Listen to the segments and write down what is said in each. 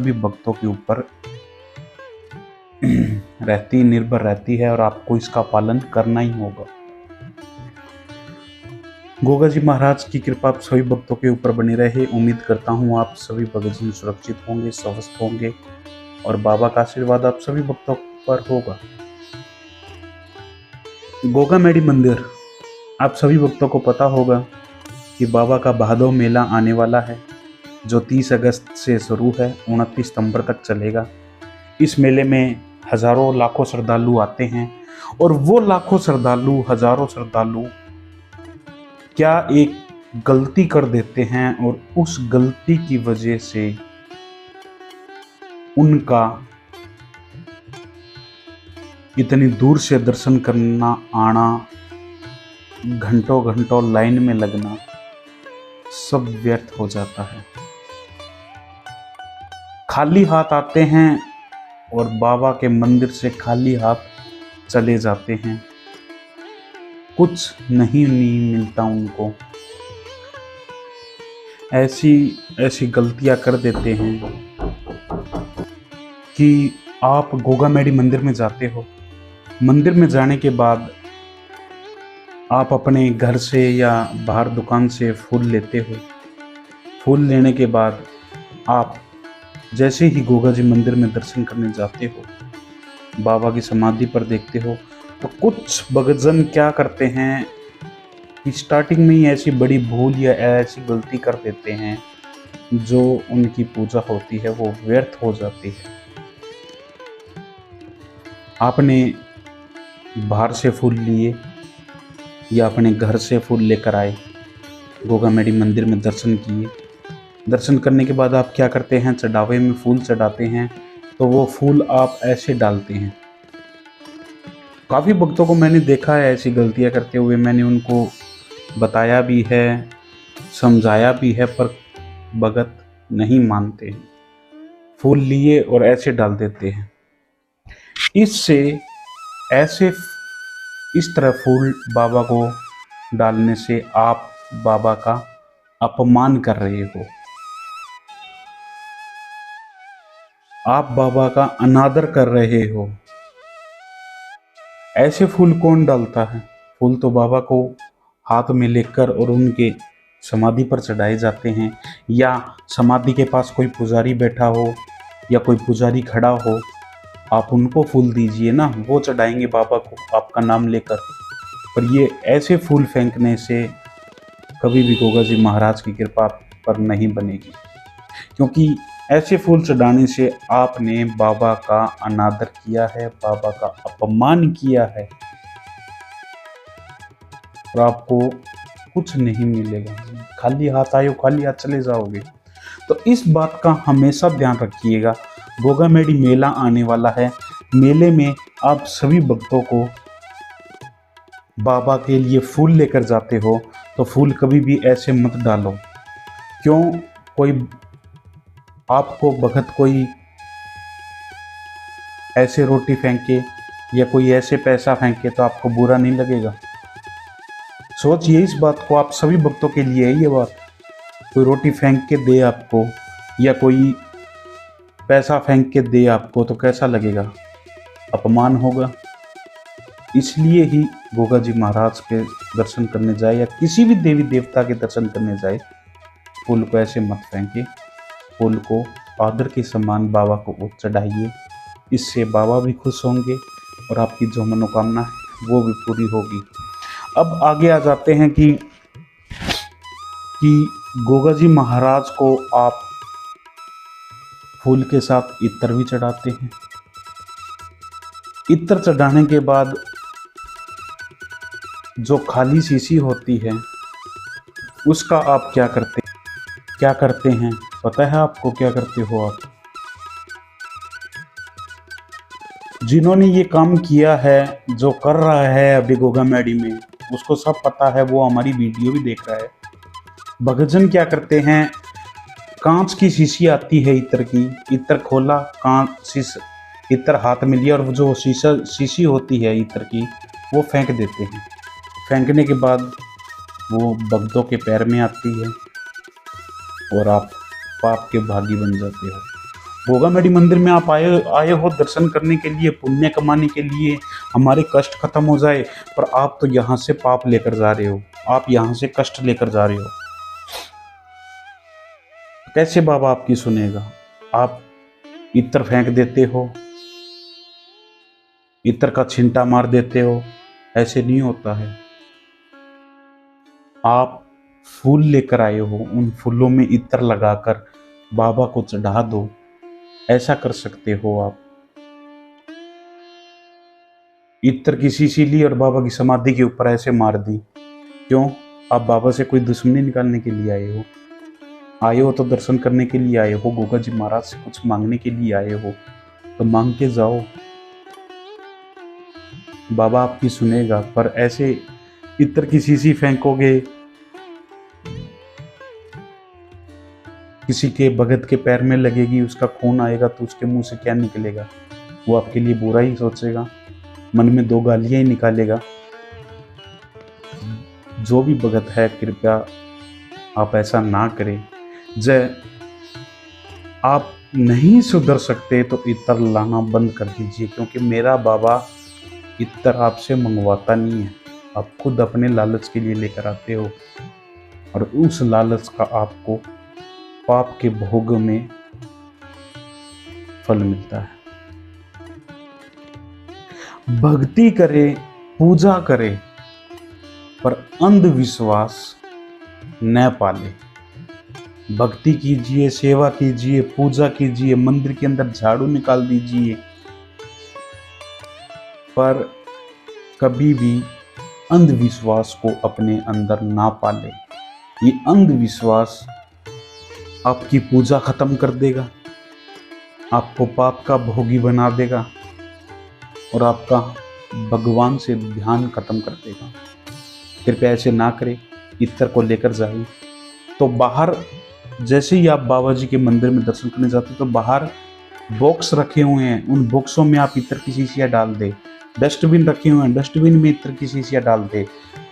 सभी भक्तों के ऊपर निर्भर रहती है और आपको इसका पालन करना ही होगा। गोगा जी महाराज की कृपा आप सभी भक्तों के ऊपर बनी रहे। उम्मीद करता हूँ आप सभी भगत जी सुरक्षित होंगे, स्वस्थ होंगे और बाबा का आशीर्वाद आप सभी भक्तों पर होगा। गोगा मेडी मंदिर, आप सभी भक्तों को पता होगा कि बाबा का भादो मेला आने वाला है, जो 30 अगस्त से शुरू है, 29 सितंबर तक चलेगा। इस मेले में हजारों लाखों श्रद्धालु आते हैं और वो लाखों श्रद्धालु, हजारों श्रद्धालु क्या एक गलती कर देते हैं और उस गलती की वजह से उनका इतनी दूर से दर्शन करना आना, घंटों घंटों लाइन में लगना सब व्यर्थ हो जाता है। खाली हाथ आते हैं और बाबा के मंदिर से खाली हाथ चले जाते हैं, कुछ नहीं मिलता उनको। ऐसी गलतियां कर देते हैं कि आप गोगा मेडी मंदिर में जाते हो, मंदिर में जाने के बाद आप अपने घर से या बाहर दुकान से फूल लेते हो। फूल लेने के बाद आप जैसे ही गोगा जी मंदिर में दर्शन करने जाते हो, बाबा की समाधि पर देखते हो, तो कुछ भक्तजन क्या करते हैं कि स्टार्टिंग में ही ऐसी बड़ी भूल या ऐसी गलती कर देते हैं जो उनकी पूजा होती है वो व्यर्थ हो जाती है। आपने बाहर से फूल लिए या अपने घर से फूल लेकर आए, गोगा मेडी मंदिर में दर्शन किए, दर्शन करने के बाद आप क्या करते हैं, चढ़ावे में फूल चढ़ाते हैं, तो वो फूल आप ऐसे डालते हैं। काफ़ी भक्तों को मैंने देखा है ऐसी गलतियां करते हुए, मैंने उनको बताया भी है, समझाया भी है, पर भगत नहीं मानते हैं, फूल लिए और ऐसे डाल देते हैं। इस तरह फूल बाबा को डालने से आप बाबा का अपमान कर रहे हो, आप बाबा का अनादर कर रहे हो। ऐसे फूल कौन डालता है? फूल तो बाबा को हाथ में लेकर और उनके समाधि पर चढ़ाए जाते हैं, या समाधि के पास कोई पुजारी बैठा हो या कोई पुजारी खड़ा हो, आप उनको फूल दीजिए ना, वो चढ़ाएंगे बाबा को आपका नाम लेकर। पर ये ऐसे फूल फेंकने से कभी भी गोगा जी महाराज की कृपा पर नहीं बनेगी, क्योंकि ऐसे फूल चढ़ाने से आपने बाबा का अनादर किया है, बाबा का अपमान किया है और आपको कुछ नहीं मिलेगा। खाली हाथ आयो, खाली हाथ चले जाओगे। तो इस बात का हमेशा ध्यान रखिएगा। गोगा मेडी मेला आने वाला है, मेले में आप सभी भक्तों को बाबा के लिए फूल लेकर जाते हो, तो फूल कभी भी ऐसे मत डालो। क्यों? कोई आपको भगत कोई ऐसे रोटी फेंके या कोई ऐसे पैसा फेंके तो आपको बुरा नहीं लगेगा? सोचिए इस बात को, आप सभी भक्तों के लिए है ये बात। कोई रोटी फेंक के दे आपको या कोई पैसा फेंक के दे आपको तो कैसा लगेगा? अपमान होगा। इसलिए ही गोगा जी महाराज के दर्शन करने जाए या किसी भी देवी देवता के दर्शन करने जाए, फूल को ऐसे मत फेंके, फूल को आदर के समान बाबा को चढ़ाइए। इससे बाबा भी खुश होंगे और आपकी जो मनोकामना है वो भी पूरी होगी। अब आगे आ जाते हैं कि गोगा जी महाराज को आप फूल के साथ इत्र भी चढ़ाते हैं। इत्र चढ़ाने के बाद जो खाली शीशी होती है उसका आप क्या करते हैं? पता है आपको क्या करते हो आप? जिन्होंने ये काम किया है, जो कर रहा है अभी गोगा मेडी में, उसको सब पता है, वो हमारी वीडियो भी देख रहा है। भक्तजन क्या करते हैं, कांच की शीशी आती है इत्र की, इत्र खोला, इत्र हाथ में लिया और जो शीशी होती है इत्र की वो फेंक देते हैं। फेंकने के बाद वो भक्तों के पैर में आती है और आप पाप के भागी बन जाते हो। गोगामेडी मंदिर में आप आए आए हो दर्शन करने के लिए, पुण्य कमाने के लिए, हमारे कष्ट खत्म हो जाए, पर आप तो यहाँ से पाप लेकर जा रहे हो, आप यहाँ से कष्ट लेकर जा रहे हो। कैसे बाबा आपकी सुनेगा? आप इत्र फेंक देते हो, इत्र का छिंटा मार देते हो, ऐसे नहीं होता है। आप फूल लेकर आए हो, उन फूलों में इत्र लगाकर बाबा को चढ़ा दो, ऐसा कर सकते हो आप। इत्र की शीशी ली और बाबा की समाधि के ऊपर ऐसे मार दी, क्यों? आप बाबा से कोई दुश्मनी निकालने के लिए आए हो? आए हो तो दर्शन करने के लिए आए हो, गोगा जी महाराज से कुछ मांगने के लिए आए हो, तो मांग के जाओ, बाबा आपकी सुनेगा। पर ऐसे इत्र की शीशी फेंकोगे, किसी के भगत के पैर में लगेगी, उसका खून आएगा तो उसके मुंह से क्या निकलेगा? वो आपके लिए बुरा ही सोचेगा, मन में दो गालियां ही निकालेगा। जो भी भगत है, कृपया आप ऐसा ना करें। जय आप नहीं सुधर सकते तो इत्र लाना बंद कर दीजिए, क्योंकि मेरा बाबा इत्र आपसे मंगवाता नहीं है, आप खुद अपने लालच के लिए लेकर आते हो, और उस लालच का आपको पाप के भोग में फल मिलता है। भक्ति करे, पूजा करे, पर अंधविश्वास न पाले। भक्ति कीजिए, सेवा कीजिए, पूजा कीजिए, मंदिर के अंदर झाड़ू निकाल दीजिए, पर कभी भी अंधविश्वास को अपने अंदर ना पाले। ये अंधविश्वास आपकी पूजा खत्म कर देगा, आपको पाप का भोगी बना देगा, और आपका भगवान से ध्यान खत्म कर देगा। कृपया ऐसे ना करें। इत्र को लेकर जाइए तो बाहर, जैसे ही आप बाबा जी के मंदिर में दर्शन करने जाते हैं तो बाहर बॉक्स रखे हुए हैं, उन बॉक्सों में आप इत्र की शीशियाँ डाल दे। डस्टबिन रखे हुए हैं, डस्टबिन में इत्र की शीशियाँ डाल दे।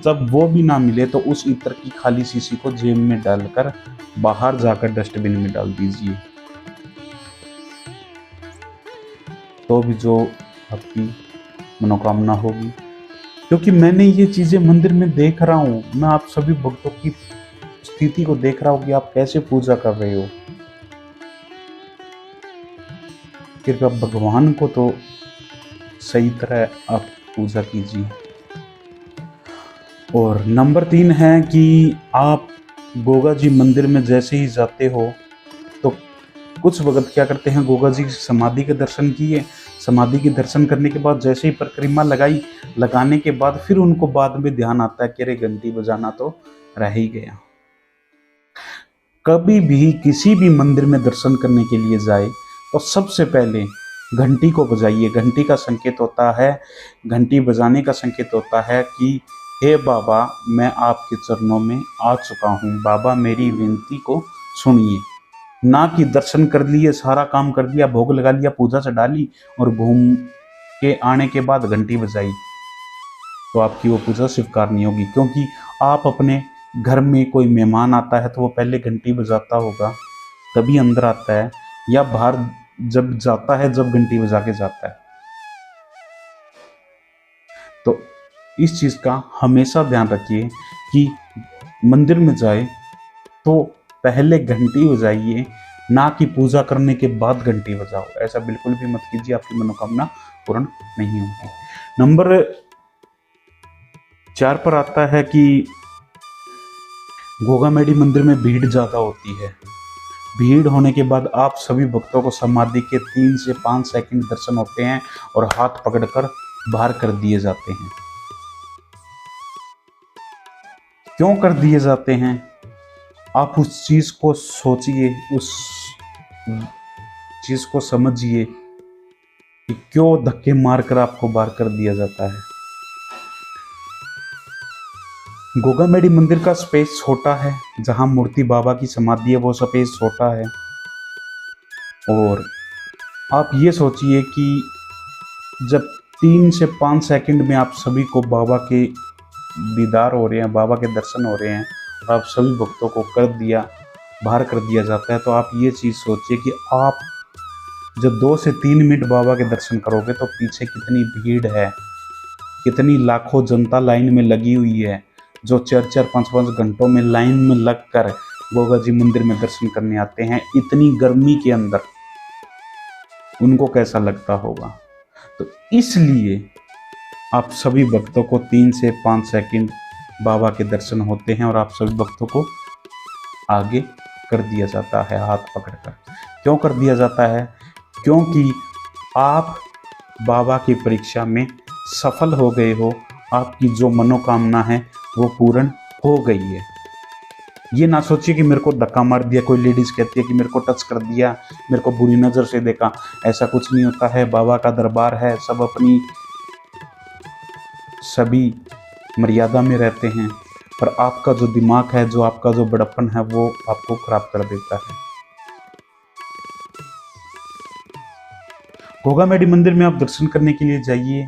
जब वो भी ना मिले तो उस इत्र की खाली शीशी को जेब में डालकर बाहर जाकर डस्टबिन में डाल दीजिए, तो भी जो आपकी मनोकामना होगी। क्योंकि मैंने ये चीज़ें मंदिर में देख रहा हूँ, मैं आप सभी भक्तों की स्थिति को देख रहा हूँ कि आप कैसे पूजा कर रहे हो। कृपया भगवान को तो सही तरह आप पूजा कीजिए। और नंबर 3 है कि आप गोगा जी मंदिर में जैसे ही जाते हो तो कुछ भगत क्या करते हैं, गोगा जी की समाधि के दर्शन किए, समाधि के दर्शन करने के बाद जैसे ही परिक्रमा लगाई, लगाने के बाद फिर उनको बाद में ध्यान आता है कि अरे घंटी बजाना तो रह ही गया। कभी भी किसी भी मंदिर में दर्शन करने के लिए जाए तो सबसे पहले घंटी को बजाइए। घंटी का संकेत होता है, घंटी बजाने का संकेत होता है कि हे बाबा, मैं आपके चरणों में आ चुका हूँ, बाबा मेरी विनती को सुनिए। ना कि दर्शन कर लिए, सारा काम कर दिया, भोग लगा लिया, पूजा चढ़ा ली और घूम के आने के बाद घंटी बजाई, तो आपकी वो पूजा स्वीकार नहीं होगी। क्योंकि आप अपने घर में कोई मेहमान आता है तो वो पहले घंटी बजाता होगा, तभी अंदर आता है, या बाहर जब जाता है जब घंटी बजा के जाता है। तो इस चीज़ का हमेशा ध्यान रखिए कि मंदिर में जाए तो पहले घंटी बजाइए, ना कि पूजा करने के बाद घंटी बजाओ। ऐसा बिल्कुल भी मत कीजिए, आपकी मनोकामना पूर्ण नहीं होगी। नंबर 4 पर आता है कि गोगामेडी मंदिर में भीड़ ज़्यादा होती है। भीड़ होने के बाद आप सभी भक्तों को समाधि के 3 से 5 सेकंड दर्शन होते हैं और हाथ पकड़कर बाहर कर दिए जाते हैं। क्यों कर दिए जाते हैं? आप उस चीज़ को सोचिए, उस चीज़ को समझिए कि क्यों धक्के मारकर आपको बाहर कर दिया जाता है। गोगामेडी मंदिर का स्पेस छोटा है, जहां मूर्ति बाबा की समाधि है वो स्पेस छोटा है। और आप ये सोचिए कि जब 3 से 5 सेकंड में आप सभी को बाबा के दीदार हो रहे हैं, बाबा के दर्शन हो रहे हैं, और आप सभी भक्तों को बाहर कर दिया जाता है, तो आप ये चीज़ सोचिए कि आप जब 2 से 3 मिनट बाबा के दर्शन करोगे तो पीछे कितनी भीड़ है, कितनी लाखों जनता लाइन में लगी हुई है, जो 4-4 5-5 घंटों में लाइन में लगकर गोगा जी मंदिर में दर्शन करने आते हैं, इतनी गर्मी के अंदर उनको कैसा लगता होगा। तो इसलिए आप सभी भक्तों को 3 से 5 सेकंड बाबा के दर्शन होते हैं और आप सभी भक्तों को आगे कर दिया जाता है हाथ पकड़कर। क्यों कर दिया जाता है? क्योंकि आप बाबा की परीक्षा में सफल हो गए हो, आपकी जो मनोकामना है वो पूर्ण हो गई है। ये ना सोचिए कि मेरे को धक्का मार दिया, कोई लेडीज कहती है कि मेरे को टच कर दिया, मेरे को बुरी नज़र से देखा। ऐसा कुछ नहीं होता है। बाबा का दरबार है, सब अपनी सभी मर्यादा में रहते हैं, पर आपका जो दिमाग है, जो आपका जो बड़प्पन है, वो आपको खराब कर देता है। गोगा मेडी मंदिर में आप दर्शन करने के लिए जाइए,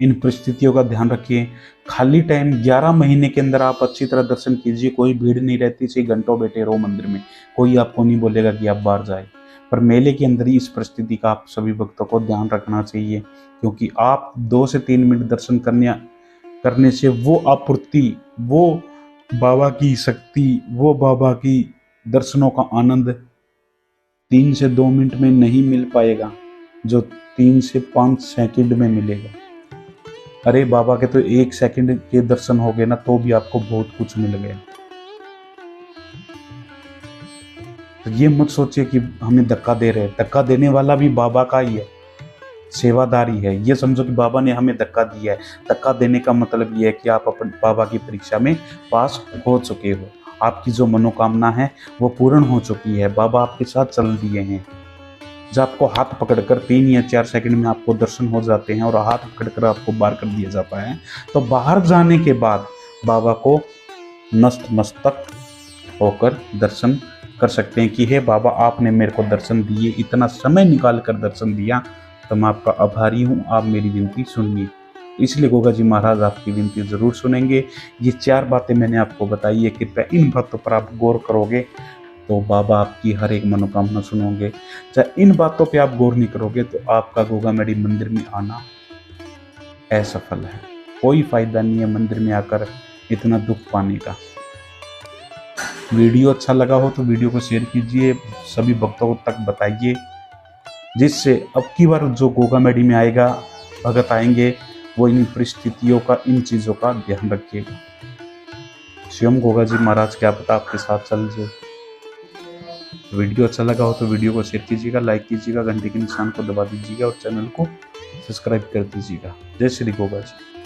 इन परिस्थितियों का ध्यान रखिए। खाली टाइम 11 महीने के अंदर आप अच्छी तरह दर्शन कीजिए, कोई भीड़ नहीं रहती, से घंटों बैठे रहो मंदिर में, कोई आपको नहीं बोलेगा कि आप बाहर जाए। पर मेले के अंदर ही इस परिस्थिति का आप सभी भक्तों को ध्यान रखना चाहिए, क्योंकि आप 2 से 3 मिनट दर्शन करने से वो आपूर्ति, वो बाबा की शक्ति, वो बाबा की दर्शनों का आनंद 3 से 2 मिनट में नहीं मिल पाएगा, जो 3 से 5 सेकंड में मिलेगा। अरे बाबा के तो 1 सेकंड के दर्शन हो गए ना, तो भी आपको बहुत कुछ मिल गया। तो ये मत सोचिए कि हमें धक्का दे रहे हैं, धक्का देने वाला भी बाबा का ही है, सेवादारी है। ये समझो कि बाबा ने हमें धक्का दिया है। धक्का देने का मतलब ये है कि आप अपने बाबा की परीक्षा में पास हो चुके हो, आपकी जो मनोकामना है वो पूर्ण हो चुकी है, बाबा आपके साथ चल दिए हैं। जब आपको हाथ पकड़कर 3 या 4 सेकंड में आपको दर्शन हो जाते हैं और हाथ पकड़कर आपको बाहर कर दिया जाता है, तो बाहर जाने के बाद बाबा को नतमस्तक होकर दर्शन कर सकते हैं कि हे बाबा, आपने मेरे को दर्शन दिए, इतना समय निकाल कर दर्शन दिया, तो मैं आपका आभारी हूँ, आप मेरी विनती सुनिए। इसलिए गोगा जी महाराज आपकी विनती ज़रूर सुनेंगे। ये 4 बातें मैंने आपको बताई है, कृपया इन बातों पर आप गौर करोगे तो बाबा आपकी हर एक मनोकामना सुनोगे। चाहे इन बातों पे आप गौर नहीं करोगे तो आपका गोगा मेडी मंदिर में आना असफल है। कोई फायदा नहीं है मंदिर में आकर इतना दुख पाने का। वीडियो अच्छा लगा हो तो वीडियो को शेयर कीजिए, सभी भक्तों तक बताइए, जिससे अब की बार जो गोगा मेडी में आएगा, भगत आएंगे, वो इन परिस्थितियों का, इन चीज़ों का ध्यान रखिएगा। स्वयं गोगा जी महाराज क्या पता आपके साथ चल जाए। वीडियो अच्छा लगा हो तो वीडियो को शेयर कीजिएगा, लाइक कीजिएगा, घंटे के निशान को दबा दीजिएगा और चैनल को सब्सक्राइब कर दीजिएगा। जय श्री गोगा जी।